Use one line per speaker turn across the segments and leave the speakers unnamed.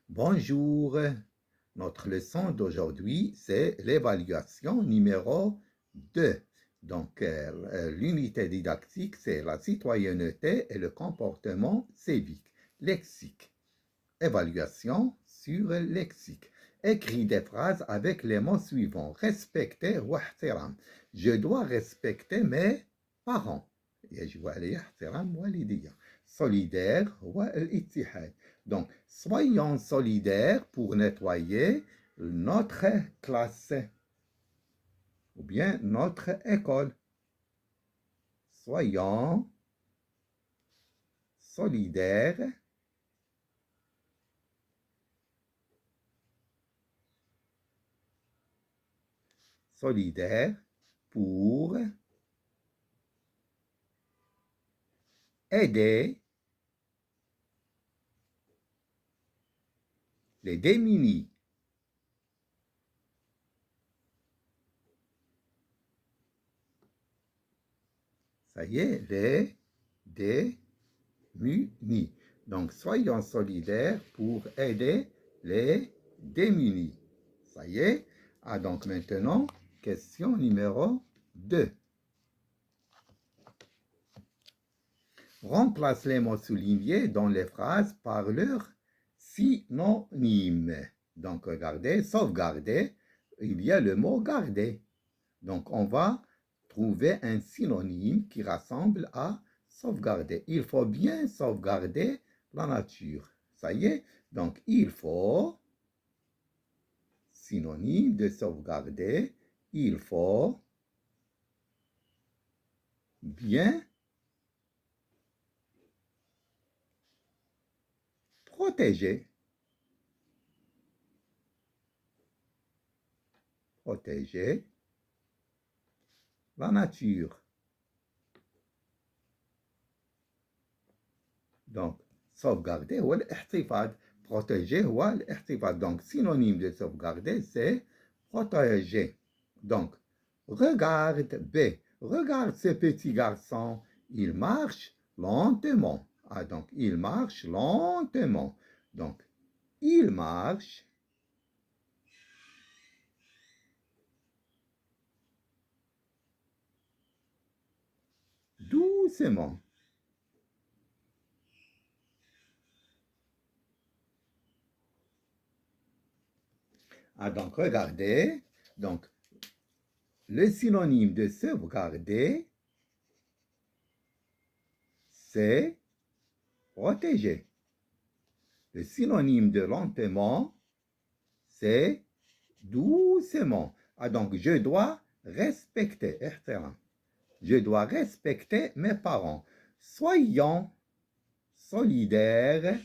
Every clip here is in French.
Bonjour, notre leçon d'aujourd'hui, c'est l'évaluation numéro 2. Donc, l'unité didactique, c'est la citoyenneté et le comportement civique. Lexique. Évaluation sur le lexique. Écris des phrases avec les mots suivants. Respecter ou ihtiram. Je dois respecter mes parents. يجب علي احترام والدي. Solidaire ou الاتحاد. Donc, soyons solidaires pour nettoyer notre classe ou bien notre école. Soyons solidaires pour aider les démunis. Ça y est, les démunis. Donc, soyons solidaires pour aider les démunis. Ça y est. Ah, donc maintenant, question numéro 2. Remplace les mots soulignés dans les phrases par leur synonyme. Donc, regardez, sauvegarder, il y a le mot garder. Donc, on va trouver un synonyme qui rassemble à sauvegarder. Il faut bien sauvegarder la nature. Ça y est. Donc, il faut, synonyme de sauvegarder, il faut bien protéger. Protéger la nature. Donc, sauvegarder ou الاحتفاظ. Protéger ou الاحتفاظ. Donc, synonyme de sauvegarder, c'est protéger. Donc, regarde B. Regarde ce petit garçon. Il marche lentement. Ah, donc, il marche lentement. Donc, il marche doucement. Ah, donc, regardez. Donc, le synonyme de sauvegarder, c'est protéger. Le synonyme de lentement, c'est doucement. Ah, donc, je dois respecter, je dois respecter mes parents. Soyons solidaires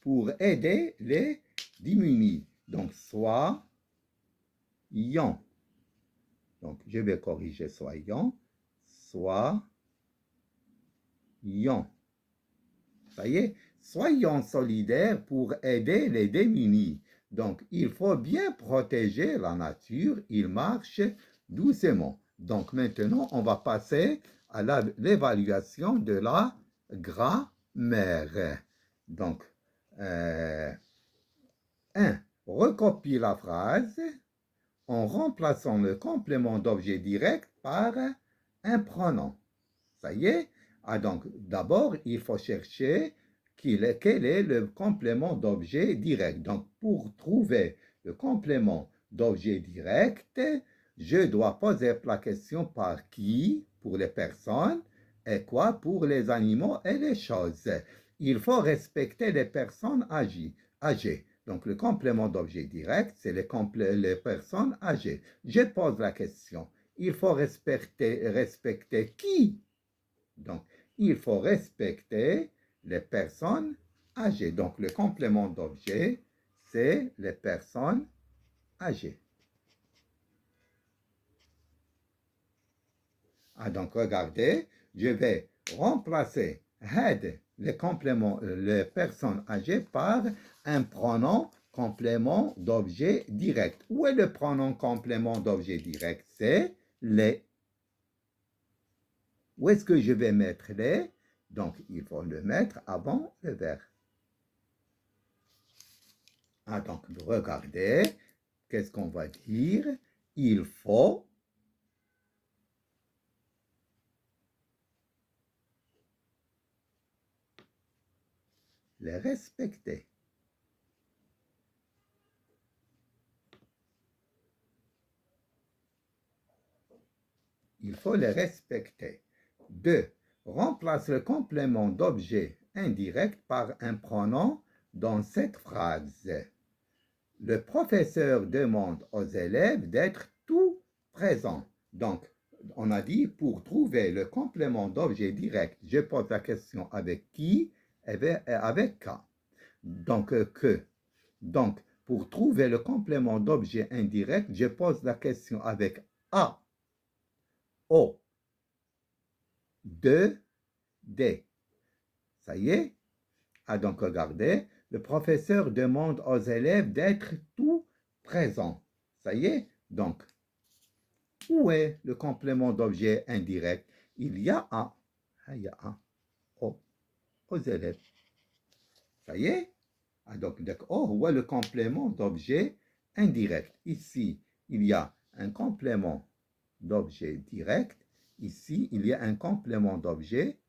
pour aider les démunis. Donc, soyons. Donc, je vais corriger soyons. Soyons. Ça y est, soyons solidaires pour aider les démunis. Donc, il faut bien protéger la nature. Il marche doucement. Donc, maintenant, on va passer à l'évaluation de la grammaire. Donc, 1. Recopie la phrase en remplaçant le complément d'objet direct par un pronom. Ça y est. Ah, donc, d'abord, il faut chercher quel est le complément d'objet direct. Donc, pour trouver le complément d'objet direct, je dois poser la question par qui pour les personnes et quoi pour les animaux et les choses. Il faut respecter les personnes âgées. Donc, le complément d'objet direct, c'est les personnes âgées. Je pose la question. Il faut respecter qui? Donc, il faut respecter les personnes âgées. Donc, le complément d'objet, c'est les personnes âgées. Ah, donc, regardez, je vais remplacer had, les personnes âgées, par un pronom complément d'objet direct. Où est le pronom complément d'objet direct? C'est les. Où est-ce que je vais mettre les? Donc, il faut le mettre avant le verbe. Ah, donc, regardez, qu'est-ce qu'on va dire? Il faut les respecter. Il faut les respecter. 2. Remplace le complément d'objet indirect par un pronom dans cette phrase. Le professeur demande aux élèves d'être tout présents. Donc, on a dit pour trouver le complément d'objet direct, je pose la question avec qui et avec quand. Donc, que. Donc, pour trouver le complément d'objet indirect, je pose la question avec A, O, de, D. Ça y est? Ah, donc, regardez, le professeur demande aux élèves d'être tout présents. Ça y est? Donc, où est le complément d'objet indirect? Il y a un. Il y a un. O, aux élèves. Ça y est? Ah, donc, où est le complément d'objet indirect? Ici, il y a un complément d'objet direct. Ici, il y a un complément d'objet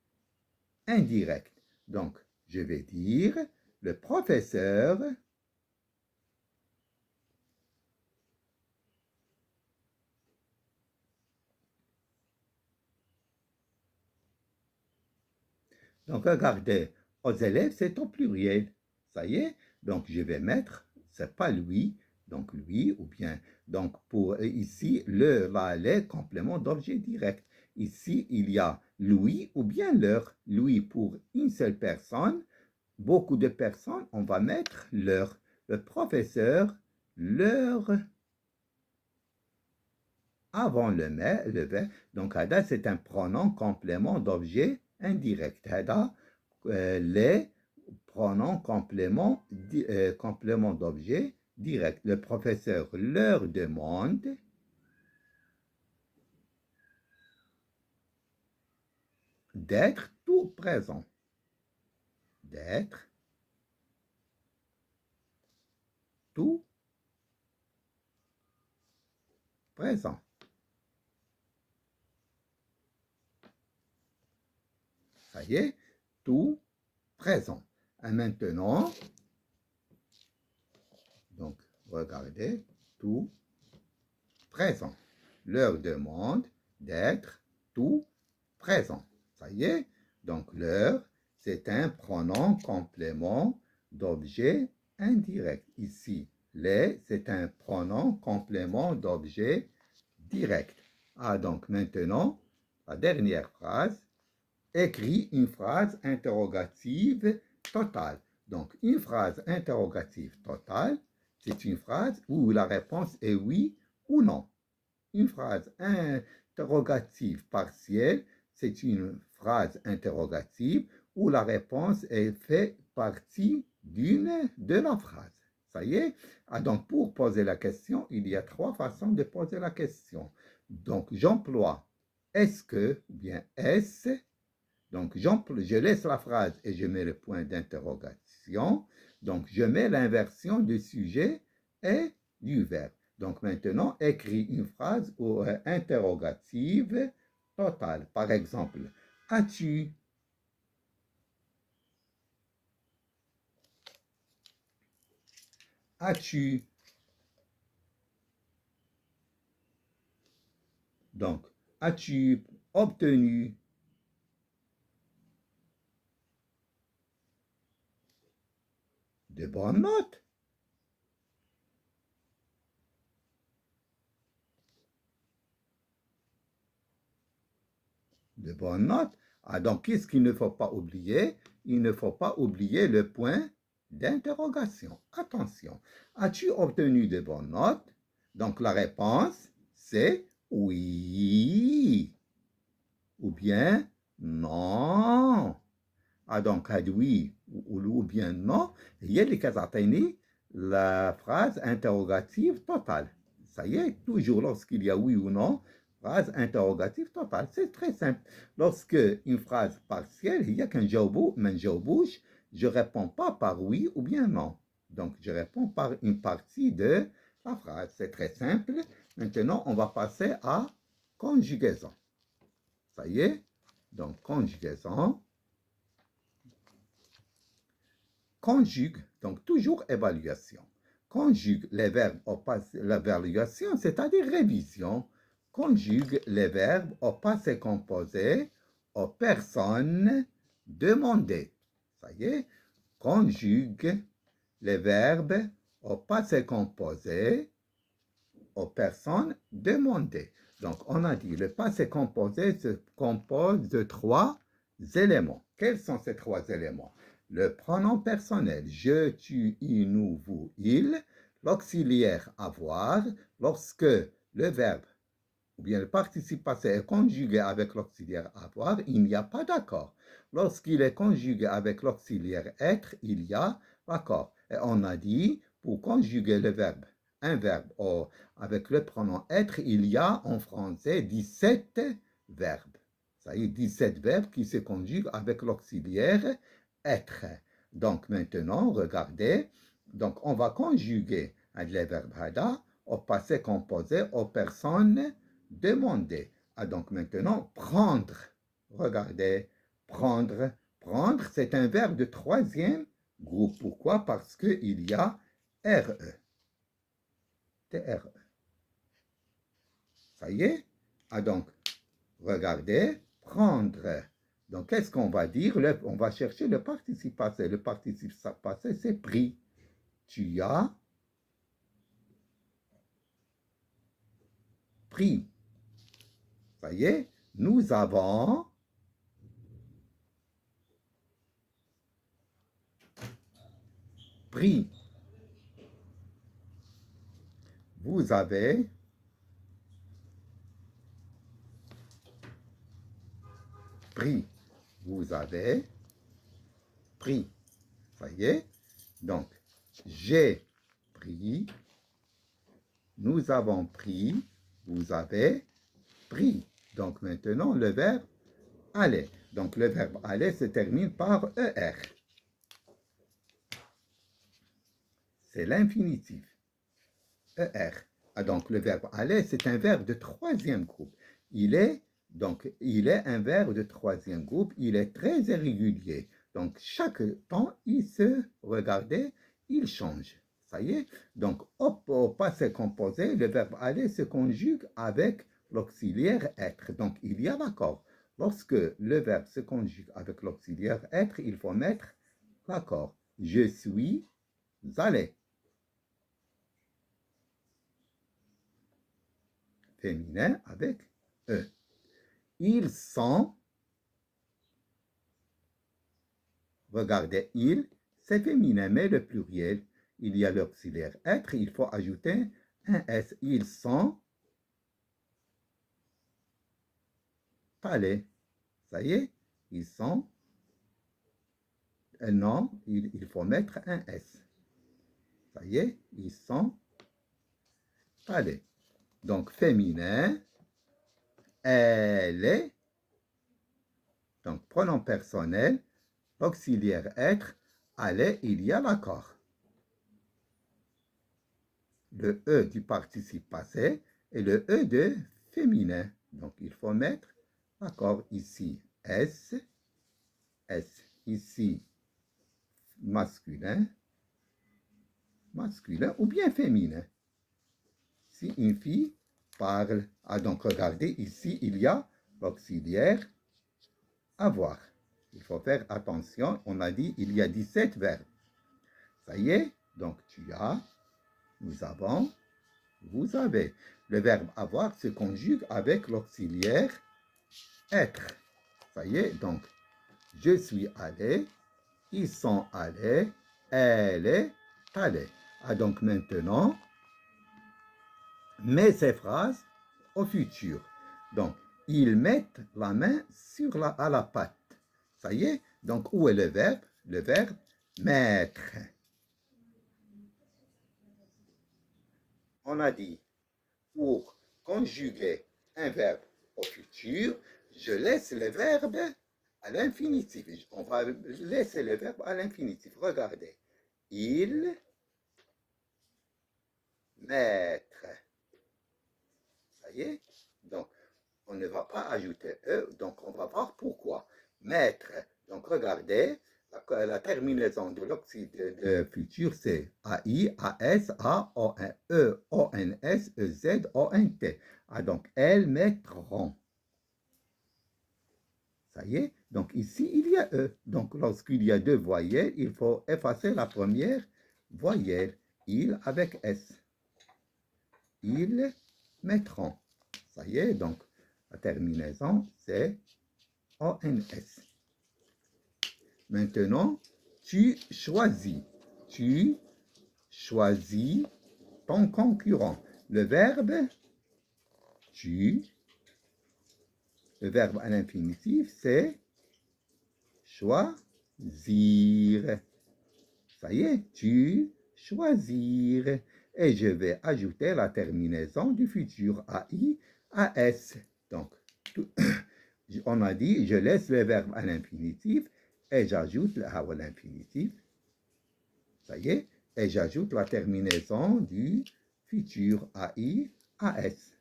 indirect. Donc, je vais dire, le professeur donc, regardez, aux élèves, c'est au pluriel. Ça y est? Donc, je vais mettre, c'est pas lui, donc lui, ou bien, donc pour ici, le, là, les, complément d'objet direct. Ici, il y a lui ou bien leur. Lui pour une seule personne. Beaucoup de personnes, on va mettre leur. Le professeur, leur, avant le verbe. Donc, هذا c'est un pronom complément d'objet indirect. هذا les pronoms complément d'objet direct. Le professeur leur demande d'être tout présent. D'être tout présent. Ça y est, tout présent. Et maintenant, donc, regardez, tout présent. Leur demande d'être tout présent. Ça y est? Donc, leur, c'est un pronom complément d'objet indirect. Ici, les, c'est un pronom complément d'objet direct. Ah, donc maintenant, la dernière phrase, écrit une phrase interrogative totale. Donc, une phrase interrogative totale, c'est une phrase où la réponse est oui ou non. Une phrase interrogative partielle, c'est une phrase interrogative où la réponse est fait partie de la phrase. Ça y est? Ah, donc, pour poser la question, il y a 3 façons de poser la question. Donc, j'emploie est-ce que, ou bien est-ce. Donc, je laisse la phrase et je mets le point d'interrogation. Donc, je mets l'inversion du sujet et du verbe. Donc, maintenant, écris une phrase interrogative totale. Par exemple, as-tu? As-tu? Donc, as-tu obtenu de bonnes notes? De bonnes notes. Ah, donc, qu'est-ce qu'il ne faut pas oublier? Il ne faut pas oublier le point d'interrogation. Attention, as-tu obtenu de bonnes notes? Donc, la réponse, c'est oui. Ou bien non. Ah, donc, oui ou bien non. هي اللي كتعطيني la phrase interrogative totale. Ça y est, toujours lorsqu'il y a oui ou non, phrase interrogative totale. C'est très simple. Lorsque une phrase partielle, il y a qu'un جاوبو, ما نجاوبوش, je réponds pas par oui ou bien non. Donc, je réponds par une partie de la phrase. C'est très simple. Maintenant, on va passer à conjugaison. Ça y est? Donc, conjugaison. Conjugue, donc toujours évaluation. Conjugue les verbes au passé, l'évaluation, c'est-à-dire révision. Conjugue les verbes au passé composé aux personnes demandées. Ça y est? Conjugue les verbes au passé composé aux personnes demandées. Donc, on a dit le passé composé se compose de 3 éléments. Quels sont ces 3 éléments? Le pronom personnel, je, tu, il, nous, vous, il. L'auxiliaire avoir, lorsque le verbe ou bien le participe passé est conjugué avec l'auxiliaire avoir, il n'y a pas d'accord. Lorsqu'il est conjugué avec l'auxiliaire être, il y a l'accord. Et on a dit, pour conjuguer le verbe, un verbe avec le pronom être, il y a en français 17 verbes. Ça y est, 17 verbes qui se conjuguent avec l'auxiliaire être. Donc maintenant, regardez, donc on va conjuguer les verbes hada au passé composé aux personnes demandées. Ah, donc maintenant, prendre. Regardez, prendre. Prendre, c'est un verbe de 3e groupe. Pourquoi? Parce qu'il y a RE. TRE. Ça y est? Ah, donc, regardez, prendre. Donc, qu'est-ce qu'on va dire? On va chercher le participe passé. Le participe passé, c'est pris. Tu as pris. Ça y est? Nous avons pris. Vous avez pris. Vous avez pris. Ça y est? Donc, j'ai pris. Nous avons pris. Vous avez pris. Donc, maintenant, le verbe aller. Donc, le verbe aller se termine par ER. C'est l'infinitif. ER. Ah, donc, le verbe aller, c'est un verbe de 3e groupe. Il est un verbe de 3e groupe. Il est très irrégulier. Donc, chaque temps, regardez, il change. Ça y est? Donc, au passé composé, le verbe aller se conjugue avec l'auxiliaire être. Donc, il y a l'accord. Lorsque le verbe se conjugue avec l'auxiliaire être, il faut mettre l'accord. Je suis allé. Féminin avec E. Ils sont, regardez, ils, c'est féminin, mais le pluriel, il y a l'auxiliaire être, il faut ajouter un S. Ils sont allés. Ça y est, ils sont, non, il faut mettre un S. Ça y est, ils sont allés. Donc, féminin, elle est, donc pronom personnel, auxiliaire être, aller, il y a l'accord. Le E du participe passé et le E de féminin. Donc, il faut mettre l'accord ici, S, S, ici, masculin, masculin ou bien féminin. Si une fille parle, ah donc regardez, ici, il y a l'auxiliaire avoir. Il faut faire attention, on a dit il y a 17 verbes. Ça y est, donc tu as, nous avons, vous avez. Le verbe avoir se conjugue avec l'auxiliaire être. Ça y est, donc je suis allé, ils sont allés, elle est allée. Ah, donc maintenant, mets ces phrases au futur. Donc, ils mettent la main à la pâte. Ça y est, donc où est le verbe? Le verbe mettre. On a dit, pour conjuguer un verbe au futur, je laisse le verbe à l'infinitif. On va laisser le verbe à l'infinitif. Regardez. Ils Maître. Ça y est? Donc, on ne va pas ajouter E, donc on va voir pourquoi. Maître. Donc, regardez, la terminaison de l'oxyde de futur, c'est AI, AS, AON, E, ONS, EZ, ONT. Ah, donc, elles mettront. Ça y est? Donc, ici, il y a E. Donc, lorsqu'il y a deux voyelles, il faut effacer la première voyelle. Il avec S. Ils mettront. Ça y est, donc, la terminaison, c'est ONS. Maintenant, tu choisis. Tu choisis ton concurrent. Le verbe tu, le verbe à l'infinitif, c'est choisir. Ça y est, tu choisir. Et je vais ajouter la terminaison du futur AI à S. Donc, on a dit, je laisse le verbe à l'infinitif et j'ajoute le à l'infinitif. Ça y est, et j'ajoute la terminaison du futur AI à S.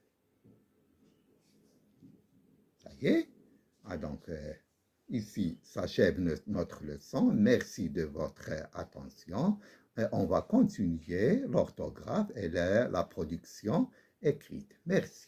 Ça y est. Ah, donc, ici s'achève notre leçon. Merci de votre attention. Et on va continuer l'orthographe et la production écrite. Merci.